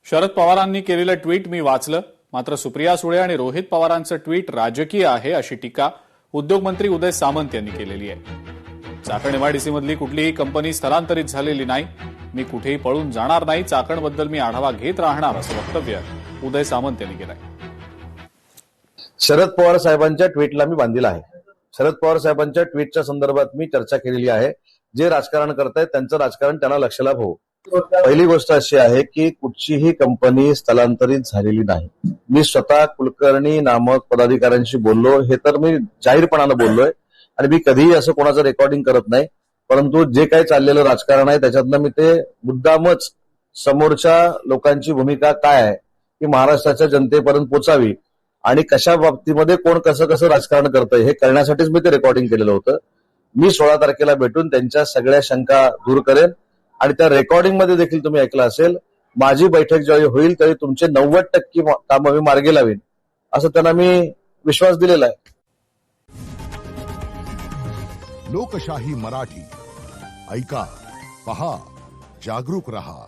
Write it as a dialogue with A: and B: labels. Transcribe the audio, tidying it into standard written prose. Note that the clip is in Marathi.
A: शरद पवारांनी केलेलं ट्विट मी वाचलं, मात्र सुप्रिया सुळे आणि रोहित पवारांचं ट्विट राजकीय आहे अशी टीका उद्योगमंत्री उदय सामंत यांनी केलेली आहे। चाकण एमआयडीसीमधली कुठलीही कंपनी स्थलांतरित झालेली नाही, मी कुठेही पळून जाणार नाही, चाकणबद्दल मी आढावा घेत राहणार असं वक्तव्य उदय सामंत यांनी केलंय।
B: शरद पवार साहेबांच्या ट्विटला मी बांधील आहे। शरद पवार साहेबांच्या ट्विटच्या संदर्भात मी चर्चा केलेली आहे। जे राजकारण करतायत त्यांचं राजकारण त्यांना लक्षलाभ हो। पहिली गोष्ट अशी आहे की कुठचीही कंपनी स्थलांतरित झालेली नाही। मी स्वतः कुलकर्णी नामक पदाधिकाऱ्यांशी बोललो, हे तर मी जाहीरपणानं बोललोय आणि मी कधीही असं कोणाचं रेकॉर्डिंग करत नाही, परंतु जे काही चाललेलं राजकारण आहे त्याच्यातनं मी ते मुद्दामच समोरच्या लोकांची भूमिका काय आहे की महाराष्ट्राच्या जनतेपर्यंत पोचावी आणि कशा बाबतीमध्ये कोण कसं कसं राजकारण करतंय हे कळण्यासाठीच मी ते रेकॉर्डिंग केलेलं होतं। मी 16 तारखेला भेटून त्यांच्या सगळ्या शंका दूर करेन आणि त्या रेकॉर्डिंग मध्ये देखील तुम्ही ऐकलं असेल, माझी बैठक ज्यावेळी होईल तरी तुमचे 90% कामं मी मार्गी लावीन असं त्यांना मी विश्वास दिलेला आहे।
C: लोकशाही मराठी ऐका, पहा, जागरूक रहा।